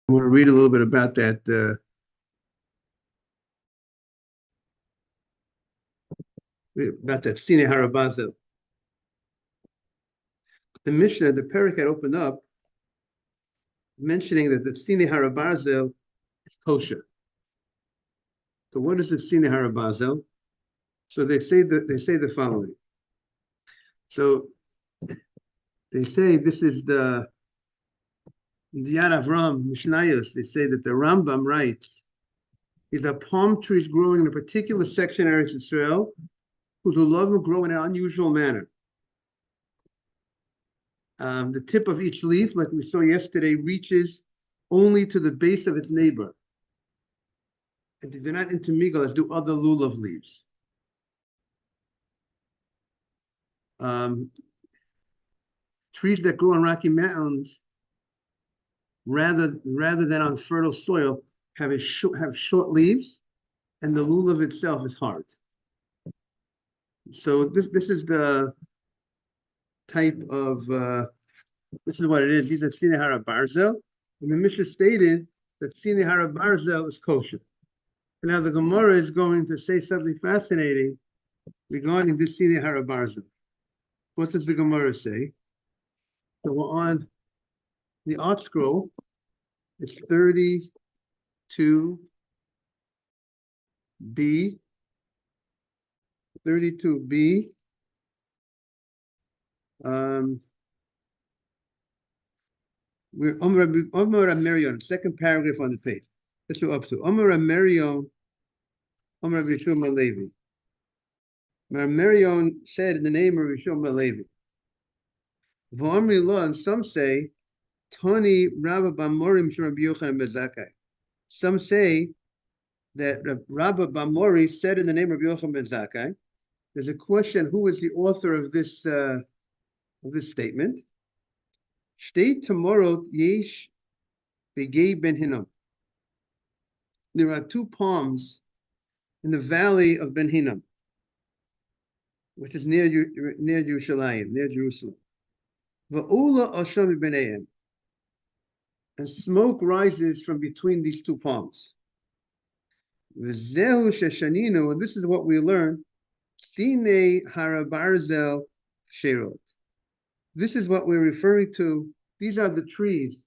I want to read a little bit about that. About that Sine Harabazel. The Mishnah, the Perek had opened up mentioning that the Sine Harabazel is kosher. So what is the Sine Harabazel? So they say the following. So they say this is the Yad Avram Mishnayos. They say that the Rambam writes, "These are palm trees growing in a particular section of Eretz Israel, whose lulav will grow in an unusual manner. The tip of each leaf, like we saw yesterday, reaches only to the base of its neighbor. And they do not intermingle as do other lulav leaves. Trees that grow on rocky mountains, rather than on fertile soil, have short leaves, and the lulav itself is hard. So this is the type of this is what it is. These are Sine Harabarzel. And the Mishnah stated that Sine Harabarzel is kosher. And now the Gemara is going to say something fascinating regarding this Sine Harabarzel. What does the Gemara say? So we're on the art scroll. It's 32b. 32b. We're Omar Merion, second paragraph on the page. That's what we're up to. Omar Merion, Omar Rishon Levi. Merion said in the name of Rishon Levi. V'omri lo, and some say, Tani Rabba Bamorim Rabbi Yochanan ben Zakkai. Some say that Rabba Bamori said in the name of Yochanan ben Zakkai. There's a question: who is the author of this statement? Shtei Tamorot Yesh Begei Ben Hinnom. There are two palms in the valley of Ben Hinnom, which is near Yerushalayim, near Jerusalem. Va'ula Asham B'neihem, and smoke rises from between these two palms. V'zehu Sheshaninu, and this is what we learn. Sine Harabarzel Sherot. This is what we're referring to. These are the trees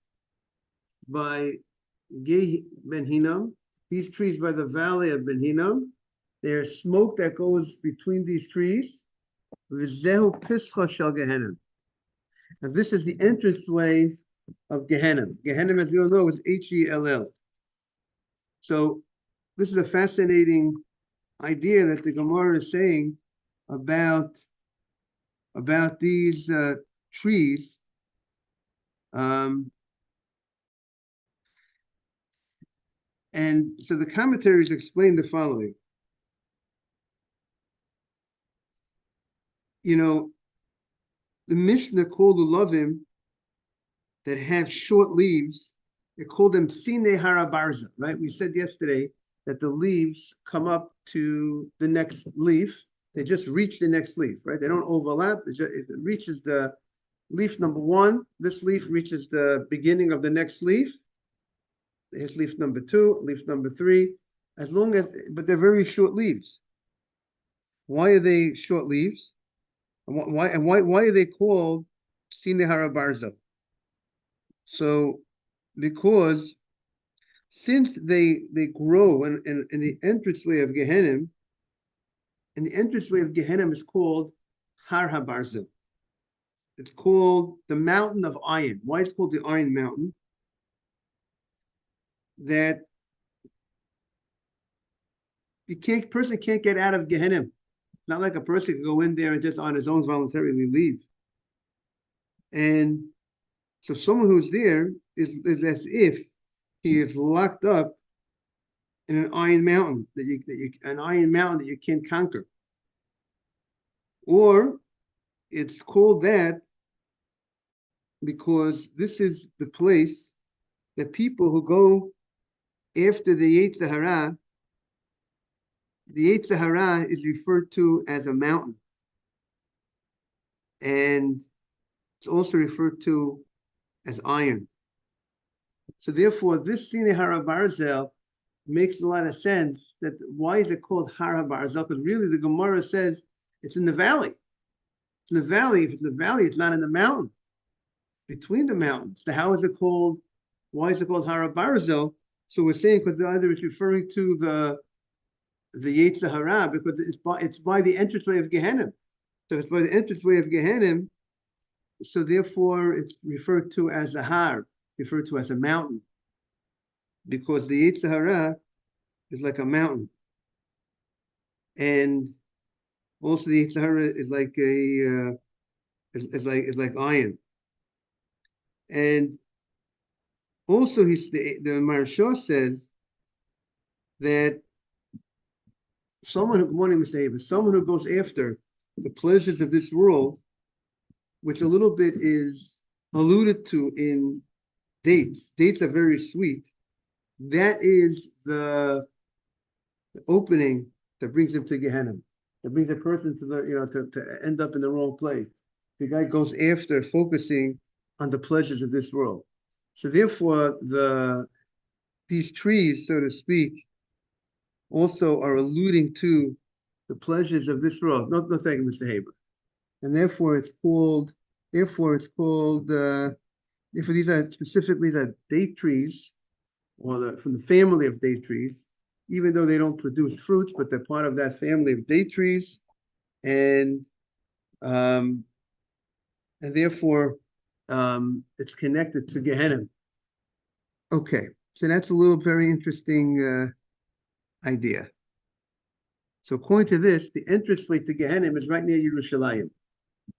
by Gei Ben Hinnom. These trees by the valley of Ben Hinnom. There's smoke that goes between these trees. V'zehu Pischa Shel Gehenna. And this is the entranceway of Gehenna. Gehenna, as we all know, is Hell. So this is a fascinating idea that the Gemara is saying about these trees. And so the commentaries explain the following. You know, the Mishnah called Ulavim that have short leaves, they call them Sine Harabarza, right? We said yesterday that the leaves come up to the next leaf. They just reach the next leaf, right? They don't overlap. It reaches the leaf number one. This leaf reaches the beginning of the next leaf. Here's leaf number two, leaf number three. But they're very short leaves. Why are they short leaves? And why are they called Sine Harabarza? So, because since they grow in the entranceway of Gehenna, and the entranceway of Gehenna is called Har HaBarzel. It's called the Mountain of Iron. Why it's called the Iron Mountain? That person can't get out of Gehenna. It's not like a person can go in there and just on his own voluntarily leave. And so someone who's there is as if he is locked up in an iron mountain that you can't conquer. Or it's called that because this is the place that people who go after the Yetzer Hara, the Yetzer Hara is referred to as a mountain. And it's also referred to as iron. So therefore, this Sinei Hara Barzel makes a lot of sense. That why is it called Hara Barzel? Because really, the Gemara says it's in the valley. It's in the valley. If it's in the valley, it's not in the mountain. Between the mountains. So how is it called? Why is it called Hara Barzel? So we're saying because either it's referring to the Yetzer Hara because it's by the entranceway of Gehenna. So it's by the entranceway of Gehenna. So therefore, it's referred to as a har, referred to as a mountain, because the Yetzer Hara is like a mountain, and also the Yetzer Hara is like is like iron, and also the Maharsha says that someone who goes after the pleasures of this world, which a little bit is alluded to in dates. Dates are very sweet. That is the opening that brings him to Gehenna. That brings a person to to end up in the wrong place. The guy goes after focusing on the pleasures of this world. So therefore, these trees, so to speak, also are alluding to the pleasures of this world. No, thank you, Mr. Haber. And therefore these are specifically the date trees, or from the family of date trees, even though they don't produce fruits, but they're part of that family of date trees, and therefore it's connected to Gehenna. Okay, so that's a little very interesting idea. So according to this, the entranceway to Gehenna is right near Yerushalayim.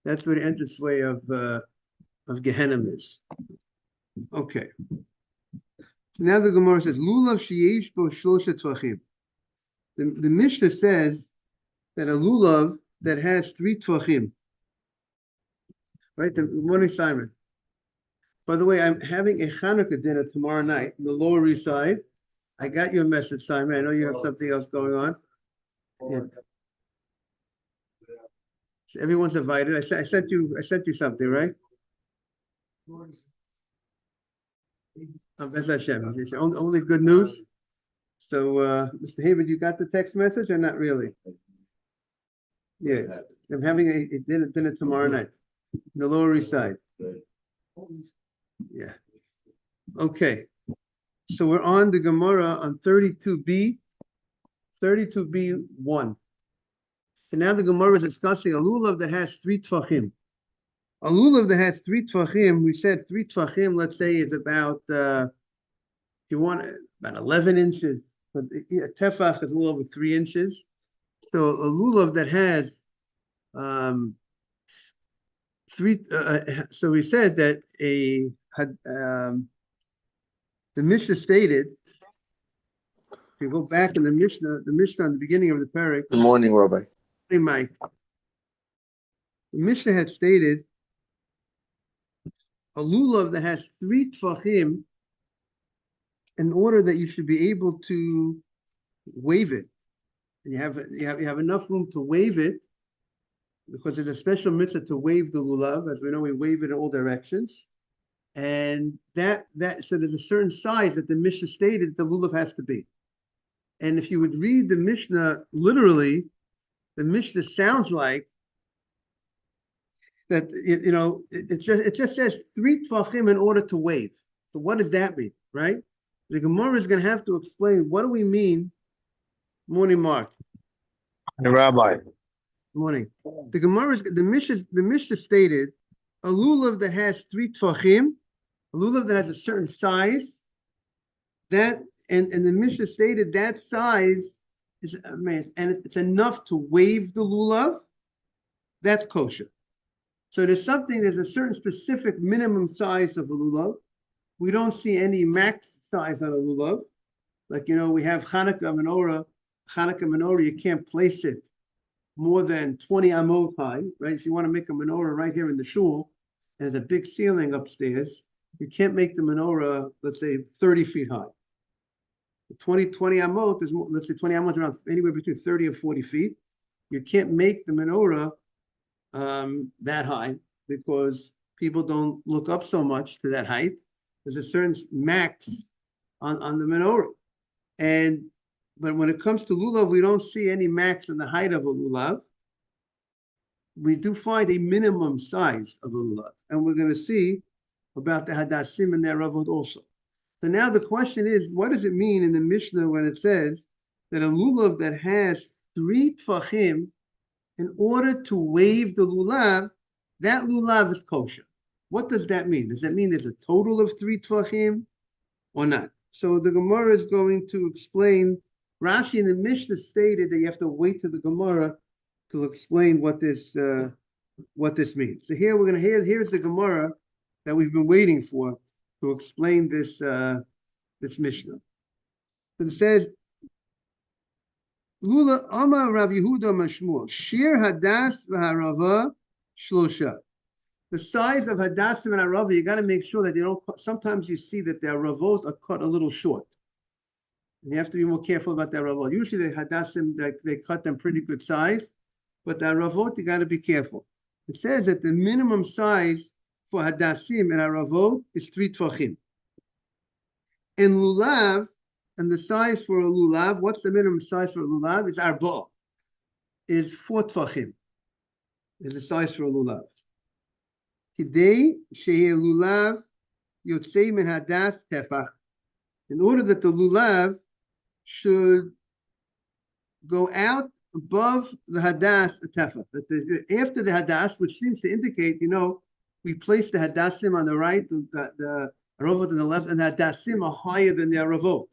That's where the entranceway of Gehenna is. Okay. So now the Gemara says, Lulav sheyesh bo shlosha tvachim. The Mishnah says that a lulav that has 3 tvachim. Right? Good morning, Simon. By the way, I'm having a Hanukkah dinner tomorrow night in the Lower East Side. I got your message, Simon. I know you have something else going on. Yeah. So everyone's invited. I sent you something, right? Only good news. So, Mr. Haber, you got the text message or not really? Yeah, I'm having a dinner tomorrow night in the Lower East Side. Yeah. Okay. So we're on the Gemara on 32b, 32b1. So now the Gemara is discussing a lulav that has 3 tvachim. A lulav that has 3 tvachim, we said 3 tvachim, let's say, is about, if you want, about 11 inches. But a tefach is a little over 3 inches. So a lulav that has 3, so we said that the Mishnah stated, if you go back in the Mishnah on the beginning of the parak. Good morning, Rabbi. Hey, Mike. The Mishnah had stated a lulav that has 3 tvachim, in order that you should be able to wave it, and you have enough room to wave it, because there's a special mitzvah to wave the lulav. As we know, we wave it in all directions, and so there's a certain size that the Mishnah stated the lulav has to be. And if you would read the Mishnah literally, the Mishnah sounds like that. It just says 3 tvachim in order to wave. So what does that mean, right? The Gemara is going to have to explain, what do we mean? Morning, Mark. The Rabbi. Morning. The Mishnah stated a lulav that has 3 tvachim, a lulav that has a certain size, and the Mishnah stated that size is amazing, and it's enough to wave the lulav. That's kosher. So there's a certain specific minimum size of a lulav. We don't see any max size on a lulav. Like, we have Hanukkah menorah, you can't place it more than 20 amot high, right? If you want to make a menorah right here in the shul, and there's a big ceiling upstairs, you can't make the menorah, let's say, 30 feet high. 20 amot, let's say 20 amot around anywhere between 30 and 40 feet. You can't make the menorah that high, because people don't look up so much to that height. There's a certain max on the menorah. But when it comes to lulav, we don't see any max in the height of a lulav. We do find a minimum size of a lulav, and we're going to see about the hadassim and their ravot also. So now the question is, what does it mean in the Mishnah when it says that a lulav that has 3 tfachim, in order to wave the lulav, that lulav is kosher? What does that mean? Does that mean there's a total of 3 tfachim or not? So the Gemara is going to explain. Rashi in the Mishnah stated that you have to wait to the Gemara to explain what this means. So here we're going to here's the Gemara that we've been waiting for to explain this Mishnah. So it says, Lula Amar Rav Yehuda Mashmuel Shir Hadas v'Harava Shlosha. The size of Hadassim and Harava, you got to make sure that they don't. Sometimes you see that their ravot are cut a little short. And you have to be more careful about their ravot. Usually the Hadassim, they cut them pretty good size, but the ravot, you got to be careful. It says that the minimum size for Hadassim and Haravot is 3 tfachim. In lulav, and the size for a lulav, what's the minimum size for a lulav? Is arba, is 4 tfachim, is the size for a lulav. Today, shehe lulav yotzei min hadas tefach. In order that the lulav should go out above the hadas tefach, that after the hadas, which seems to indicate, we place the hadassim on the right, the aravot on the left, and the hadassim are higher than the aravot.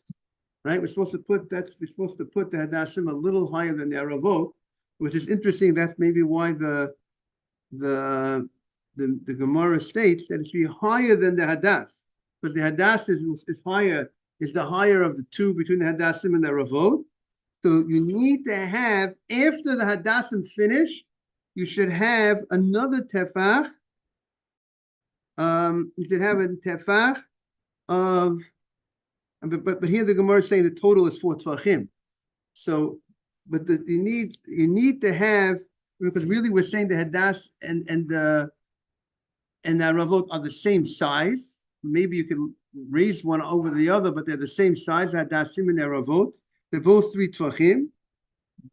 Right? We're supposed to put the hadassim a little higher than the aravot, which is interesting. That's maybe why the Gemara states that it should be higher than the hadas, because the hadas is higher, is the higher of the two between the hadassim and the aravot. So you need to have, after the hadassim finish, you should have another tefach. You should have a tefach of, but here the Gemara is saying the total is 4 tefachim. So, but you need to have, because really we're saying the hadas and the ravot are the same size. Maybe you can raise one over the other, but they're the same size. Hadassim and ravot, they're both 3 tefachim,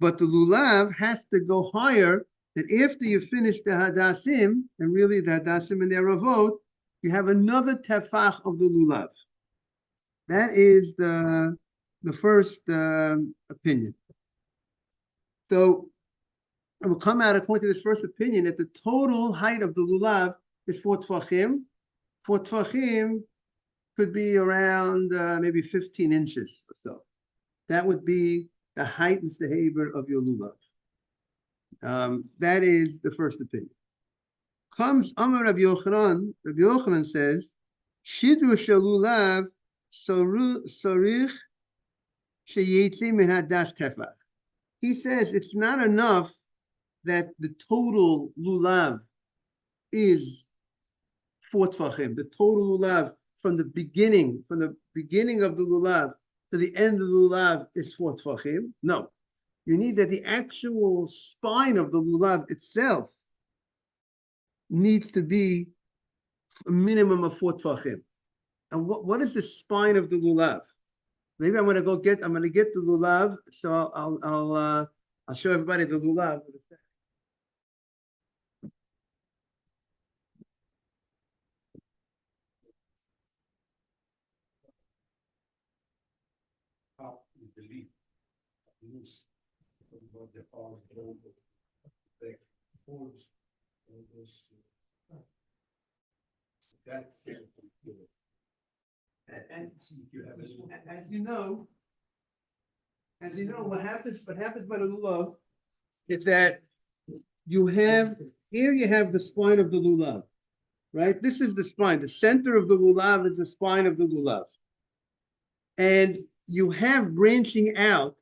but the lulav has to go higher. That after you finish the hadassim, and really the hadassim and the ravot, you have another tefach of the lulav. That is the first opinion. So it will come out, according to this first opinion, that the total height of the lulav is 4 tefachim. 4 tefachim could be around maybe 15 inches or so. That would be the height and seheber of your lulav. That is the first opinion. Comes Amar Rabbi Yochanan. Rabbi Yochanan says, Shidru shalulav sarich sheyetzi min hadas tefach. He says it's not enough that the total lulav is 4 tefachim. The total lulav from the beginning of the lulav to the end of the lulav is 4 tefachim. No. You need that the actual spine of the lulav itself needs to be a minimum of 4 tefachim. And what is the spine of the lulav? Maybe I'm going to get the lulav, so I'll show everybody the lulav. Top is the leaf, loose. About the power, the folds, that's it. And as you know, what happens by the lulav is that you have the spine of the lulav, right? This is the spine. The center of the lulav is the spine of the lulav, and you have branching out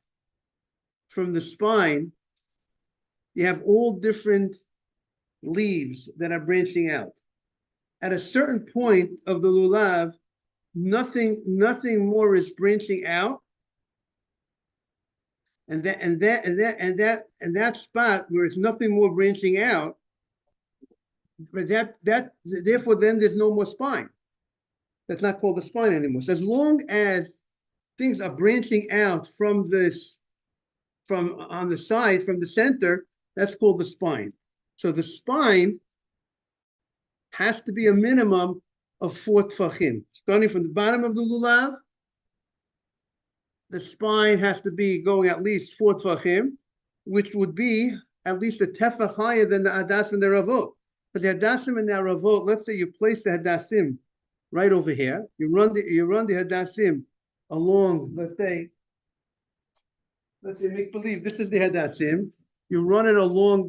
from the spine. You have all different leaves that are branching out. At a certain point of the lulav, nothing more is branching out, and that spot where it's nothing more branching out, but therefore then there's no more spine. that's not called the spine anymore. So as long as things are branching out from on the side, from the center, that's called the spine. So the spine has to be a minimum of 4 tfachim. Starting from the bottom of the lulav, the spine has to be going at least 4 tfachim, which would be at least a tefach higher than the hadassim and the ravot. But the hadassim and the ravot, let's say you place the hadassim right over here. You run the hadassim along, let's say make believe this is the hadassim. You run it along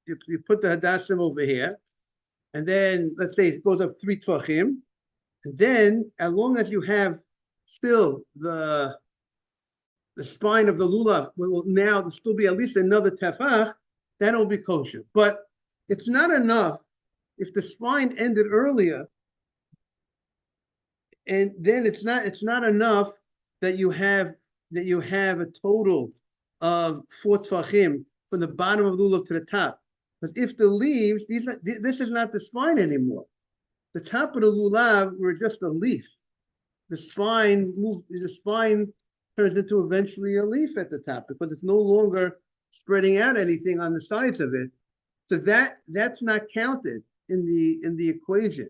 you put the hadassim over here, and then let's say it goes up 3 tfachim, and then as long as you have still the spine of the lulav will now still be at least another tefach, that will be kosher. But it's not enough if the spine ended earlier, and then it's not enough that you have a total of 4 tfachim from the bottom of the lulav to the top. Because if the leaves, this is not the spine anymore. The top of the lulav were just a leaf. The spine turns into eventually a leaf at the top because it's no longer spreading out anything on the sides of it. So that's not counted in the equation.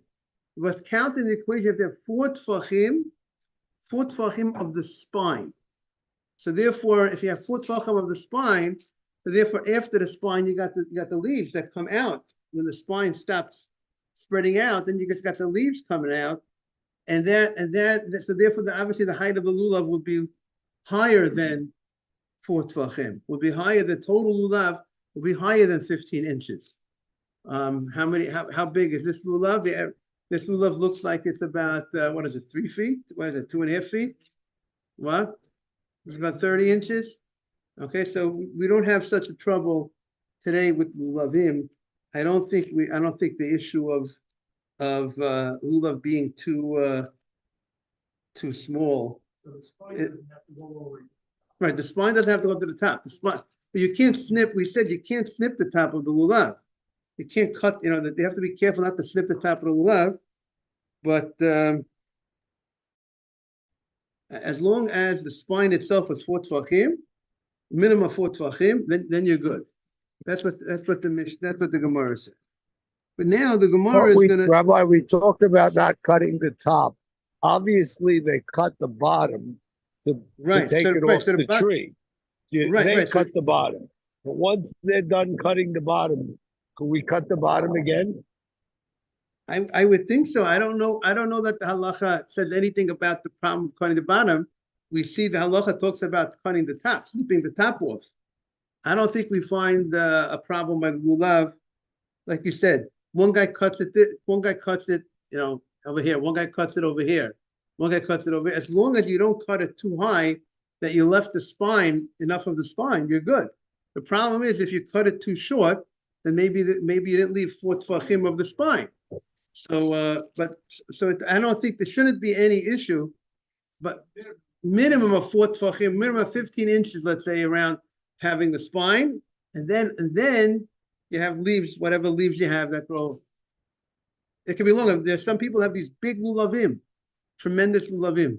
What's counted in the equation if there are 4 tfachim of the spine. So therefore, if you have 4 tfachim of the spine, so therefore after the spine you got the leaves that come out. When the spine stops spreading out, then you just got the leaves coming out, and so therefore obviously the height of the lulav would be higher than 4 tfachim. Would be higher. The total lulav will be higher than 15 inches. How big is this lulav? This lulav looks like it's about 3 feet? What is it? 2.5 feet? What? It's about 30 inches. Okay, so we don't have such a trouble today with lulavim. I don't think the issue of lulav being too small. So the spine doesn't have to go over. Right, the spine doesn't have to go to the top. The spine, but you can't snip. We said you can't snip the top of the lulav. You can't cut. That they have to be careful not to snip the top of the lulav. But as long as the spine itself is 4 tfachim, minimum 4 tfachim, then you're good. That's what the Gemara said. But now the Gemara is going to. Rabbi, we talked about not cutting the top. Obviously, they cut the bottom to take it off the tree. They cut the bottom. But once they're done cutting the bottom, can we cut the bottom again? I would think so. I don't know that the halacha says anything about the problem of cutting the bottom. We see the halacha talks about cutting the top, snipping the top off. I don't think we find a problem by the lulav. Like you said, one guy cuts it over here. One guy cuts it over here. One guy cuts it over here. As long as you don't cut it too high, that you left the spine, enough of the spine, you're good. The problem is if you cut it too short, then maybe you didn't leave 4 tfachim of the spine. So, I don't think there shouldn't be any issue, but minimum of 4 tfachim, minimum of 15 inches, let's say, around having the spine, and then you have leaves, whatever leaves you have that grow. It can be longer. There's some people have these big lulavim, tremendous lulavim,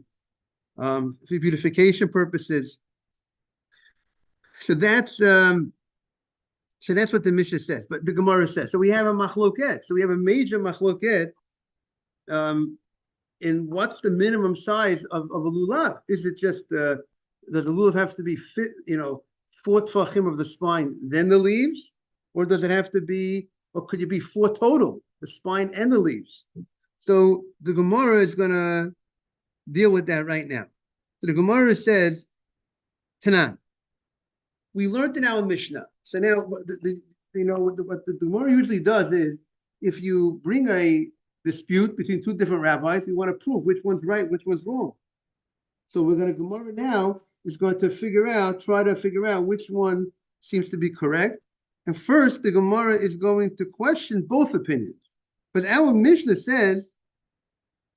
for beautification purposes. So that's what the Mishnah says. But the Gemara says. So we have a machloket. So we have a major machloket in what's the minimum size of a lulav? Is it just does the lulav have to be 4 tfachim of the spine, then the leaves, or does it have to be, or could it be 4 total, the spine and the leaves? So the Gemara is going to deal with that right now. So the Gemara says, Tanan, we learned in our Mishnah. So now, what the Gemara usually does is, if you bring a dispute between 2 different rabbis, you want to prove which one's right, which one's wrong. So Gemara now is going to try to figure out which one seems to be correct. And first, the Gemara is going to question both opinions. But our Mishnah says,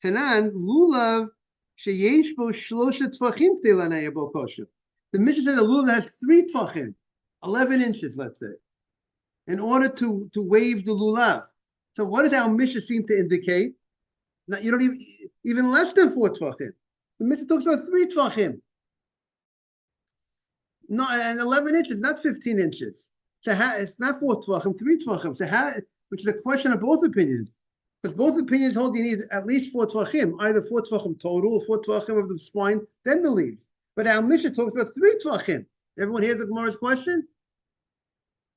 Hanan, lulav sheyesh bo shlosha tfachim telanaya bo kosher. The Mishnah says a lulav that has 3 tfachim, 11 inches, let's say, in order to wave the lulav. So what does our Mishnah seem to indicate? Not, you don't even less than 4 tvachim. The Mishnah talks about 3 tvachim. No, and 11 inches, not 15 inches. So how, it's not 4 tvachim, 3 tvachim. So how, which is a question of both opinions. Because both opinions hold you need at least 4 tvachim, either 4 tvachim total or 4 tvachim of the spine, then the leaves. But our Mishnah talks about 3 tvachim. Everyone hears the Gemara's question?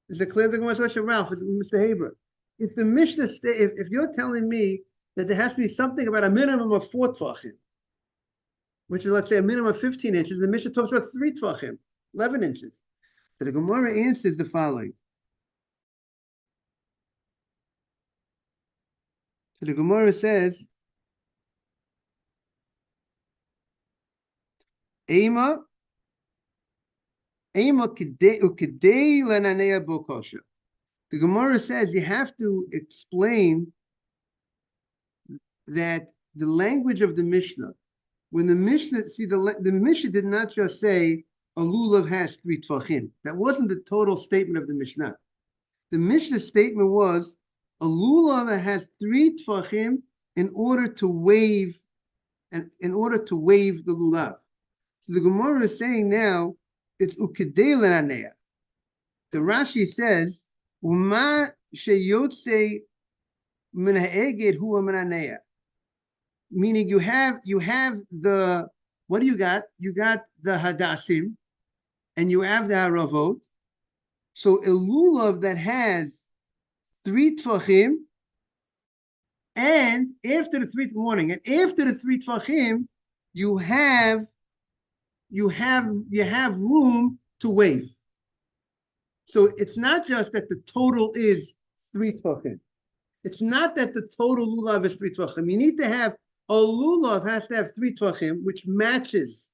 Is it clear the Gemara's question? Ralph, Mr. Haber. If the Mishnah if you're telling me that there has to be something about a minimum of 4 tvachim, which is, let's say, a minimum of 15 inches, the Mishnah talks about 3 tvachim, 11 inches. So the Gemara answers the following. So the Gemara says, Ema ukidei lananea bokosha. The Gemara says you have to explain that the language of the Mishnah, when the Mishnah, see, the Mishnah did not just say a lulav has 3 tvachim. That wasn't the total statement of the Mishnah. The Mishnah statement was a lulav that has 3 tvachim in order to wave the lulav. So the Gemara is saying now it's ukidei lananea. The Rashi says Uma sheyotze min ha'eged huwa min hanea. Meaning you have the, what do you got? You got the hadashim and you have the haravot. So a lulav that has 3 tvachim, and after the 3 morning, and after the 3 tvachim, you have room to wave. So it's not just that the total is 3 tvachim. It's not that the total lulav is 3 tvachim. You need to have a lulav has to have 3 tvachim, which matches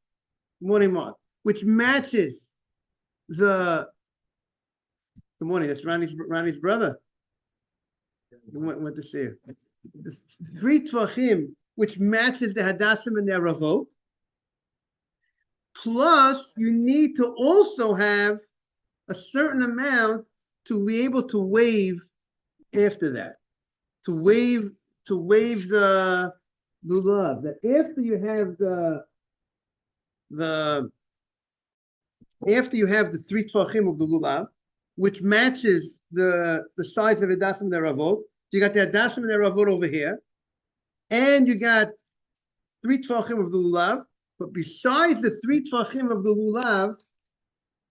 which matches the. Good morning. That's Ronnie's brother. Went to see her. 3 tvachim, which matches the hadassim and their ravot. Plus, you need to also have a certain amount to be able to wave after that. To wave the lulav. That after you have after you have the 3 tvachim of the lulav, which matches the size of the hadassim and the ravot, you got the hadassim and the ravot over here, and you got 3 tvachim of the lulav. But besides the 3 tvachim of the lulav,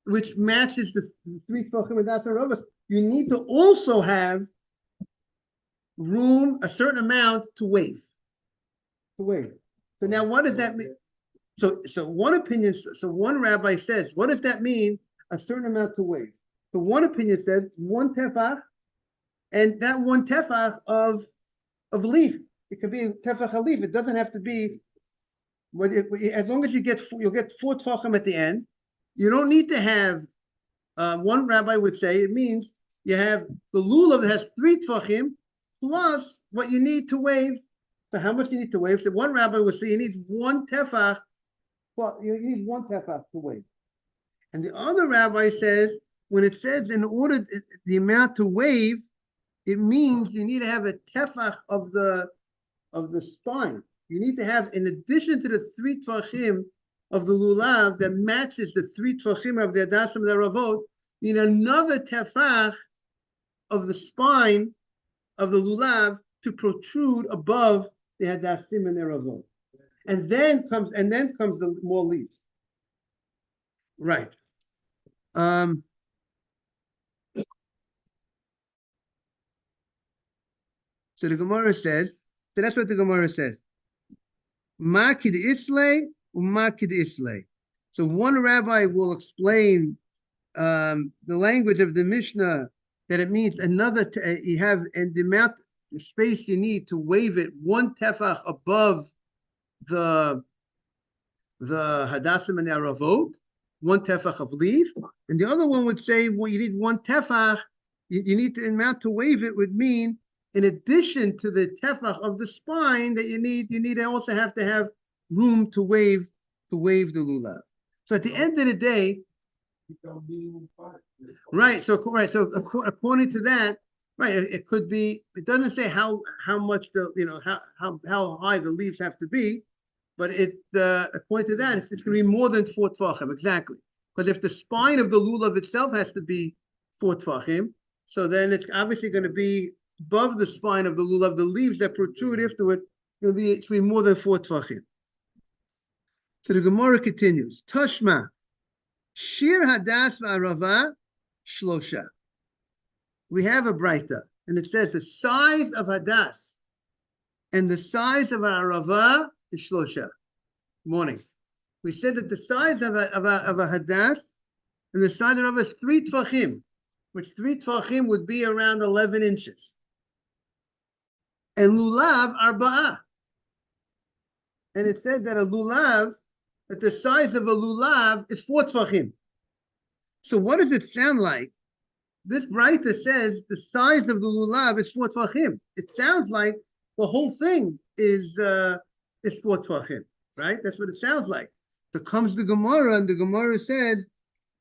which matches the 3 tvachim of the hadassim, you need to also have room, a certain amount to wave. So now, what does that mean? So one opinion. So one rabbi says, what does that mean? A certain amount to wave. So one opinion says 1 tefach, and that 1 tefach of leaf. It could be a tefach of leaf. It doesn't have to be. As long as you'll get 4 tvachim at the end. You don't need to have. One rabbi would say it means you have the lulav that has 3 tvachim plus what you need to wave. So how much you need to wave? So one rabbi would say you need 1 tefach. Well, you need 1 tefach to wave. And the other rabbi says when it says in order the amount to wave, it means you need to have a tefach of the spine. You need to have, in addition to the 3 tvachim of the lulav that matches the 3 tvachim of the hadassim and the ravot, you need another tefach of the spine of the lulav to protrude above the hadassim and the ravot, and then comes the more leaves. Right. So the Gemara says. So that's what the Gemara says. Ma kid islay, ma kid islay. So one rabbi will explain the language of the Mishnah that it means another. You have and the amount. The space you need to wave it 1 tefach above the hadassim and the aravot, 1 tefach of leaf, and the other one would say, well, you need 1 tefach. You need the amount to wave it would mean, in addition to the tefach of the spine, that you need to also have to have room to wave the lulav. So at the end of the day, right. So according to that. Right. It could be. It doesn't say how much how high the leaves have to be, but it according to that, it's going to be more than 4 tvachim exactly. Because if the spine of the lulav itself has to be 4 tvachim, so then it's obviously going to be above the spine of the lulav. The leaves that protrude afterward will be more than 4 tvachim. So the Gemara continues. Tashma, shir hadas v'arava shlosha. We have a braita, and it says the size of hadas and the size of arava is shlosha. Morning. We said that the size of a hadas and the size of arava is 3 tvachim, which 3 tvachim would be around 11 inches. And lulav arba'ah. And it says that that the size of a lulav is 4 tvachim. So what does it sound like? This braita says the size of the lulav is 4 tvachim. It sounds like the whole thing is 4 tvachim, right? That's what it sounds like. So comes the Gemara, and the Gemara says,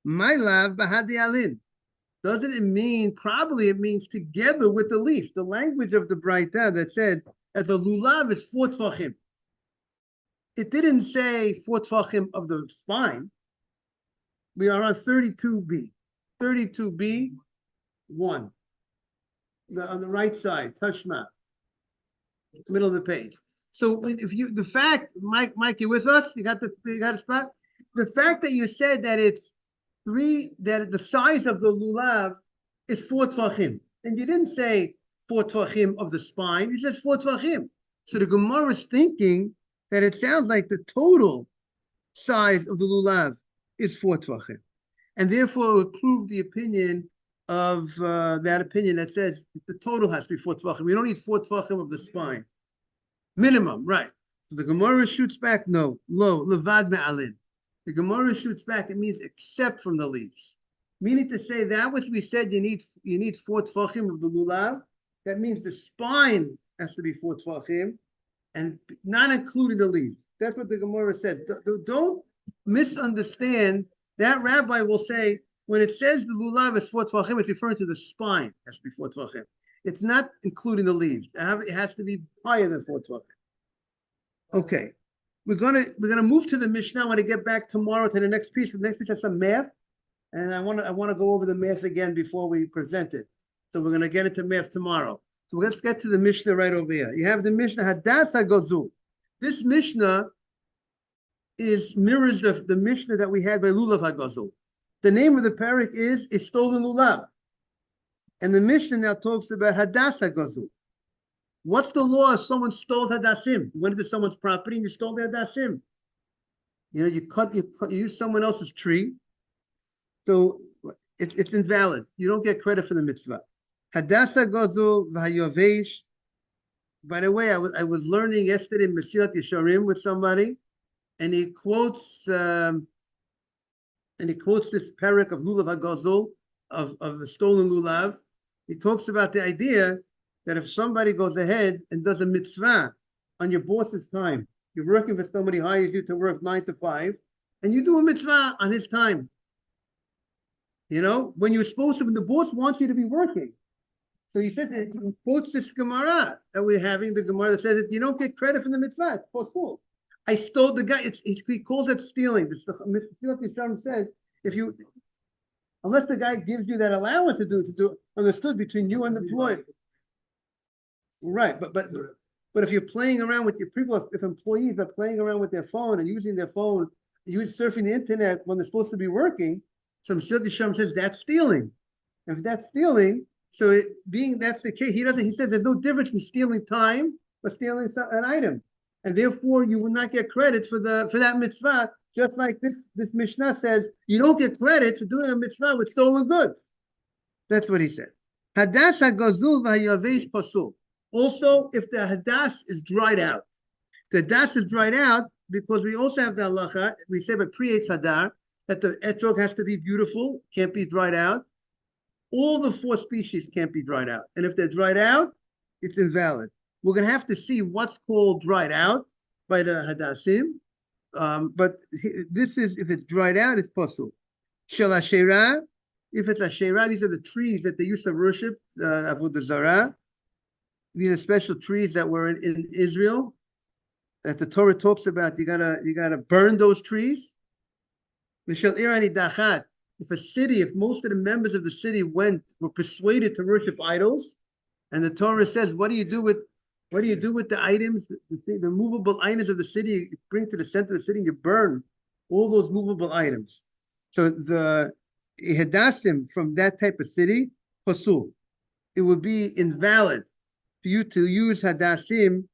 "My lav bahadi alin." Doesn't it mean? Probably it means together with the leaf. The language of the braita that said that the lulav is 4 tvachim. It didn't say 4 tvachim of the spine. We are on 32b. 32b. 1 on the right side, Tashma, middle of the page. So if the fact, Mike, you with us? You got a spot? The fact that you said that it's 3, that the size of the lulav is 4 tvachim, and you didn't say 4 tvachim of the spine, you said 4 tvachim. So the Gemara is thinking that it sounds like the total size of the lulav is 4 tvachim, and therefore it would prove the opinion of that opinion that says the total has to be 4 tvachim. We don't need 4 tvachim of the spine. Minimum, right. So the Gemara shoots back, no, lo, levad me'alin. The Gemara shoots back, it means except from the leaves. Meaning to say that which we said you need 4 tvachim of the lulav, that means the spine has to be 4 tvachim, and not including the leaves. That's what the Gemara says. Don't misunderstand. That rabbi will say, when it says the lulav is 4 tvachim, it's referring to the spine. It has to be 4 tvachim. It's not including the leaves. It has to be higher than 4 tvachim. Okay, we're gonna move to the Mishnah. I want to get back tomorrow to the next piece. The next piece has some math, and I want to go over the math again before we present it. So we're gonna get into math tomorrow. So let's get to the Mishnah right over here. You have the Mishnah Hadas HaGazul. This Mishnah mirrors the Mishnah that we had by Lulav HaGazul. The name of the parak is stolen lulav, and the Mishnah now talks about hadas hagazul. What's the law if someone stole hadashim? You went into someone's property and you stole the hadashim. You use someone else's tree, so it's invalid. You don't get credit for the mitzvah. Hadas hagazul v'hayovesh. By the way, I was learning yesterday Mesilat Yesharim with somebody, and he quotes. And he quotes this parak of lulav hagazul, of the stolen lulav. He talks about the idea that if somebody goes ahead and does a mitzvah on your boss's time, you're working for somebody hires you to work 9 to 5, and you do a mitzvah on his time. You know, when you're supposed to, when the boss wants you to be working. So he says, he quotes this Gemara that we're having, the Gemara that says that you don't get credit for the mitzvah. It's possible. I stole the guy. He calls it stealing. This Mr. says, unless the guy gives you that allowance to do understood between you and the employer, right? But if you're playing around with your people, if employees are playing around with their phone and using their phone, surfing the internet when they're supposed to be working, so Mr. says that's stealing. If that's stealing, so that's the case, he says there's no difference between stealing time or stealing an item. And therefore, you will not get credit for that mitzvah, just like this Mishnah says, you don't get credit for doing a mitzvah with stolen goods. That's what he said. Hadas hagazul v'hayavesh pasul. Also, if the hadas is dried out, the hadas is dried out because we also have the halacha. We say by pre-eitz hadar that the etrog has to be beautiful, can't be dried out. All the 4 species can't be dried out, and if they're dried out, it's invalid. We're going to have to see what's called dried out by the Hadashim. But this is, if it's dried out, it's possible. Shalashera, If it's Asherah, these are the trees that they used to worship, Avodah Zarah. These are special trees that were in Israel that the Torah talks about. You gotta burn those trees. If a city, if most of the members of the city were persuaded to worship idols, and the Torah says, what do you do with the items, the movable items of the city? You bring to the center of the city and you burn all those movable items. So the Hadassim from that type of city, pasul, it would be invalid for you to use Hadassim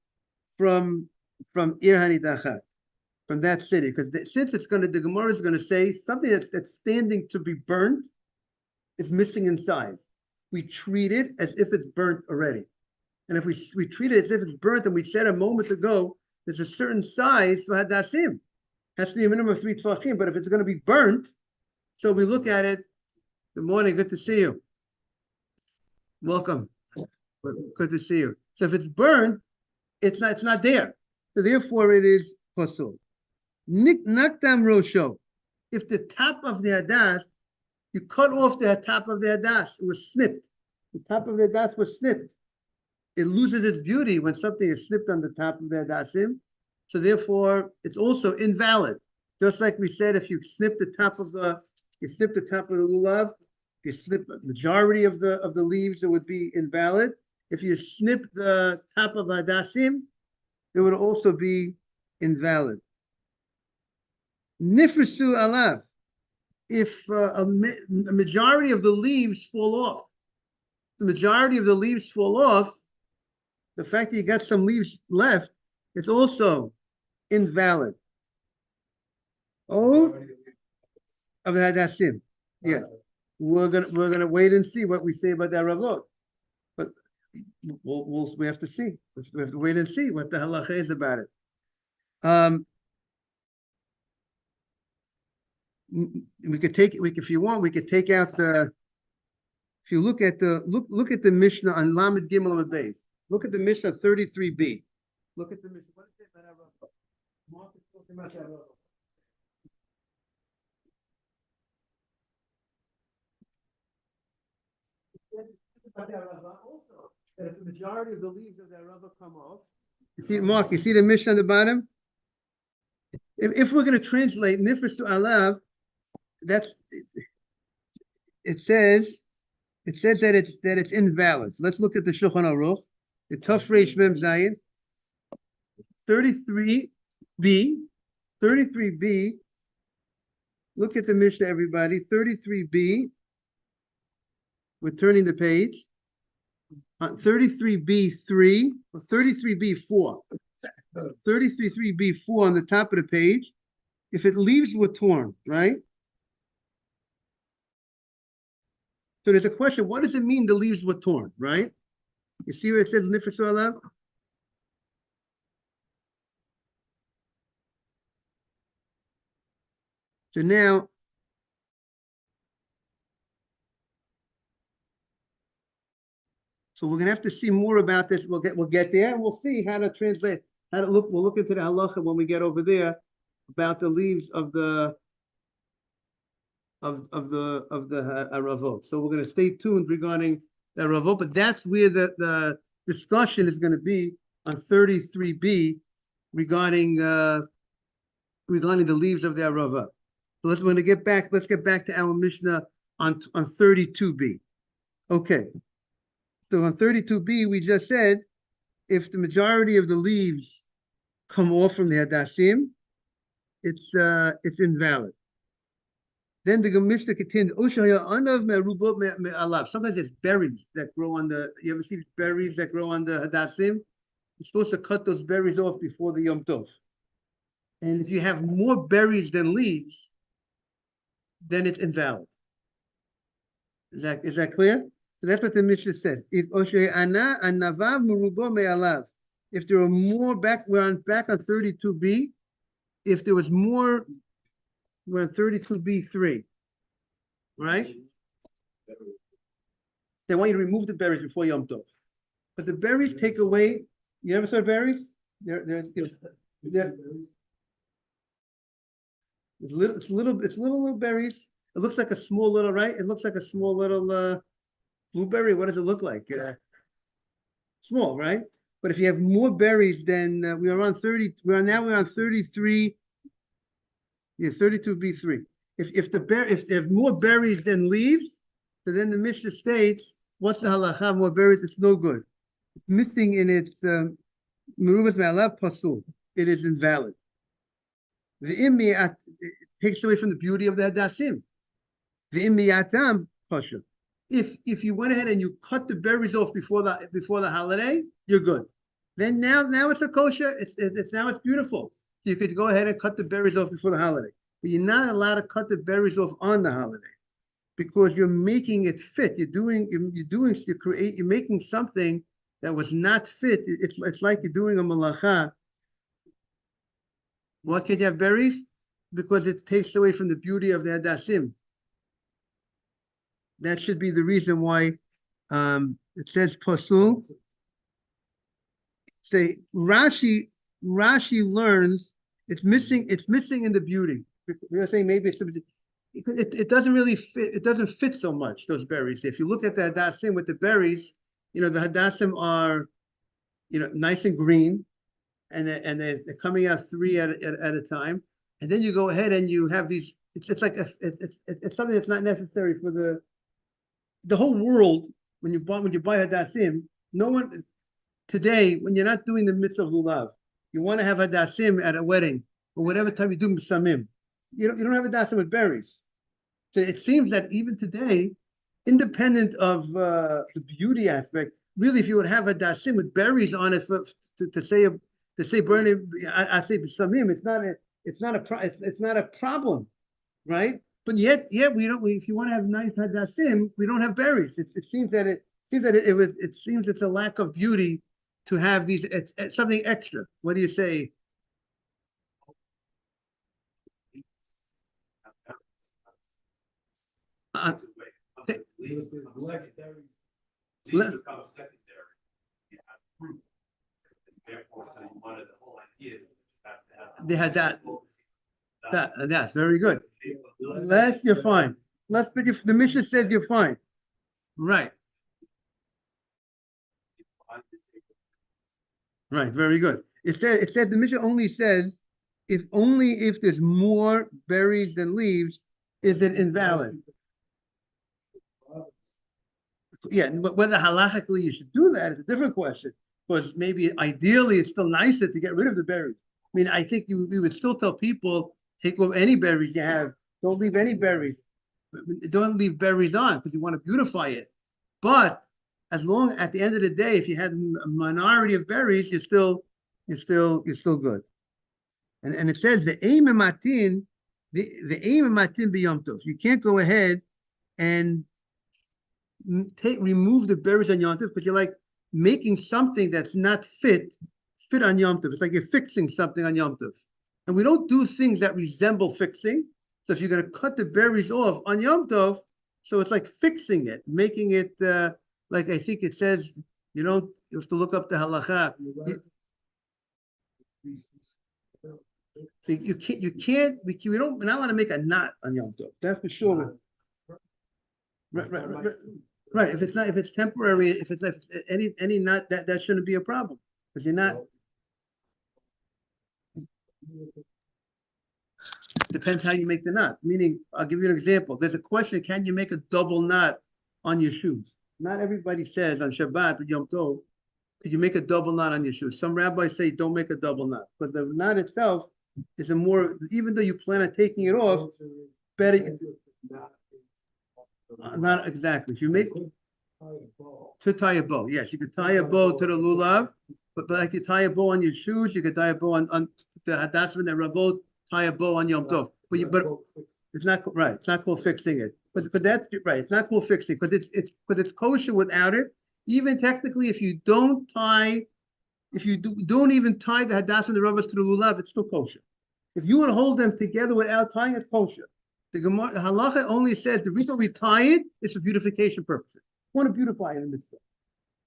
from Ir Hanidachat, from that city, because since the Gemara is going to say something that's standing to be burnt is missing in size. We treat it as if it's burnt already. And if we treat it as if it's burnt, and we said a moment ago, there's a certain size for Hadassim. Has to be a minimum of 3 tvachim, but if it's going to be burnt, so we look at it. Good morning, good to see you. Welcome. Good to see you. So if it's burnt, it's not there. So therefore it is pasul. Nakdam rosho. If the top of the hadas, you cut off the top of the hadas, it was snipped. The top of the hadas was snipped. It loses its beauty when something is snipped on the top of the hadasim. So therefore, it's also invalid. Just like we said, if you snip the top of the lulav, if you snip the majority of the leaves, it would be invalid. If you snip the top of hadasim, it would also be invalid. Nifrisu alav. If a majority of the leaves fall off, the fact that you got some leaves left, it's also invalid. Oh, of the Hadassim. Yeah. We're gonna wait and see what we say about that Ravot. But we have to see. We have to wait and see what the halacha is about it. If you want, we could take out the. If you look at the Mishnah on Lamed Gimel Lamed Beis. Look at the Mishnah 33b. Look at the Mishnah. What is it about that Ravot? Mark is talking about that Ravot. Also, that if the majority of the leaves of that rubber come off, you see, Mark, you see the Mishnah on the bottom? If we're going to translate nifris to alav, it says that it's invalid. So let's look at the Shulchan Aruch, the Tuf Reish Mem Zayin, 33b. Look at the Mishnah, everybody. 33b. We're turning the page. 33b3 or 33b4. 33b4 on the top of the page. If it leaves were torn, right? So there's a question, what does it mean the leaves were torn, right? You see where it says nifris alav? So now, so we're gonna have to see more about this. We'll get there and we'll see how to translate, we'll look into the halacha when we get over there about the leaves of the Ravot. So we're going to stay tuned regarding the Ravot, but that's where the discussion is going to be on 33b regarding the leaves of the Ravot. So let's get back to our Mishnah on 32b. Okay. So on 32b, we just said if the majority of the leaves come off from the Hadassim, it's invalid. Then the Mishnah continues. Sometimes it's berries that grow on the. You ever see berries that grow on the Hadassim? You're supposed to cut those berries off before the Yom Tov. And if you have more berries than leaves, then it's invalid. Is that clear? So that's what the Mishnah said. If there are more we're on 32b. If there was more, we're on 32b3, right? They want you to remove the berries before Yom Tov, but the berries take away. You ever saw berries? It's little berries, It looks like a small little, right? It looks like a small little blueberry. What does it look like? Small, right? But if you have more berries than we are on 30, we're on 33. Yeah, 32b3. If they have more berries than leaves, so then the Mishnah states, what's the halacha? More berries, it's no good. It's missing in its merubas me'alav pasul. It is invalid. The imiyat takes away from the beauty of the hadasim. The imiyatam pasha. If you went ahead and you cut the berries off before the holiday, you're good. Then now it's a kosher. It's now it's beautiful. You could go ahead and cut the berries off before the holiday, but you're not allowed to cut the berries off on the holiday because you're making it fit. You're making something that was not fit. It's like you're doing a malacha. Why can't you have berries? Because it takes away from the beauty of the hadasim. That should be the reason why it says pasul. Say Rashi learns it's missing in the beauty. You're saying maybe it doesn't really fit. It doesn't fit so much, those berries. If you look at the hadasim with the berries, the hadasim are nice and green, and they're coming out 3 at a time, and then you go ahead and you have these. It's like it's something that's not necessary for the whole world. When you buy hadasim, no one today, when you're not doing the mitzvah of lulav, you want to have hadasim at a wedding or whatever time you do misamim. You don't have hadasim with berries. So it seems that even today, independent of the beauty aspect, really, if you would have hadasim with berries on it to say burning, I say misamim, it's not a problem, right? But yet we don't. If you want to have nice hadasim, we don't have berries. It seems that it's a lack of beauty to have these. It's something extra. What do you say? They had that. That's very good. Less, you're fine. Less, but if the Mishnah says you're fine, right? Right, very good. It said the Mishnah only says if there's more berries than leaves, is it invalid? Yeah, whether halachically you should do that is a different question. Because maybe ideally it's still nicer to get rid of the berries. I mean, I think we would still tell people take off any berries you have. Don't leave any berries. Don't leave berries on because you want to beautify it. But as long at the end of the day, if you had a minority of berries, you're still good. And it says the aim matin, the aim matin b'yom tov. You can't go ahead and remove the berries on Yom Tov because you're like making something that's not fit on Yom Tov. It's like you're fixing something on Yom Tov. And we don't do things that resemble fixing. So if you're going to cut the berries off on Yom Tov, so it's like fixing it, making it like I think it says, you have to look up the halacha. So we're not allowed to make a knot on Yom Tov. That's for sure. Right. If it's temporary, if it's any knot, that shouldn't be a problem. Because you're not. Depends how you make the knot. Meaning, I'll give you an example. There's a question: can you make a double knot on your shoes? Not everybody says on Shabbat or Yom Tov, could you make a double knot on your shoes? Some rabbis say don't make a double knot, but the knot itself is even though you plan on taking it off, better. Not exactly. If you make to tie a bow, yes, you could tie a bow to the lulav, but like you tie a bow on your shoes, you could tie a bow on the hadasim and the rabot tie a bow on Yom Tov. But it's not right. It's not called fixing it. But that's right. It's not called fixing because it's kosher without it. Even technically, if you don't even tie the hadasim and the rabot to the lulav, it's still kosher. If you would hold them together without tying, it's kosher. The halacha only says the reason we tie it is for beautification purposes. We want to beautify it in the mitzvah.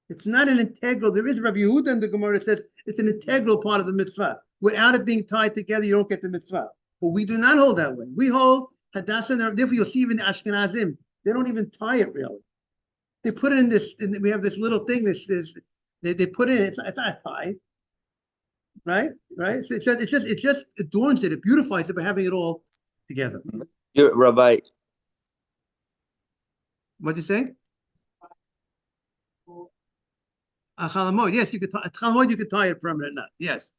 It's not an integral. There is Rabbi Yehuda in the Gemara that says it's an integral part of the mitzvah. Without it being tied together, you don't get the mitzvah. But we do not hold that way. We hold Hadassah, therefore you'll see even the Ashkenazim, they don't even tie it really. They put it in this, we have this little thing, they put it in, it's not a tie. Right? So it just adorns it, it beautifies it by having it all together. Rabbi. What'd you say? Chalamoid, yes, you could tie a permanent knot. Yes.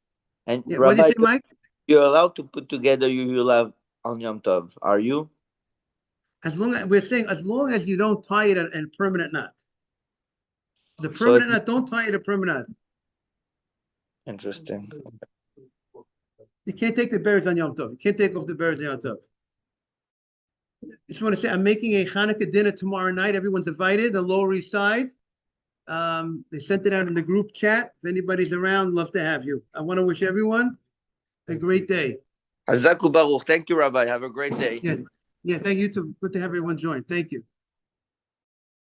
And yeah, Rabbi, what did you say, Mike? You're allowed to put together you love on Yom Tov, are you? As long as you don't tie it in a permanent knot. The permanent knot, don't tie it a permanent knot. Interesting. You can't take the berries on Yom Tov. You can't take off the berries on Yom Tov. Just want to say, I'm making a Hanukkah dinner tomorrow night. Everyone's invited, the Lower East Side. They sent it out in the group chat. If anybody's around, love to have you. I want to wish everyone a great day. Hazaku Baruch. Thank you, Rabbi. Have a great day. Yeah, thank you. Good to have everyone join. Thank you.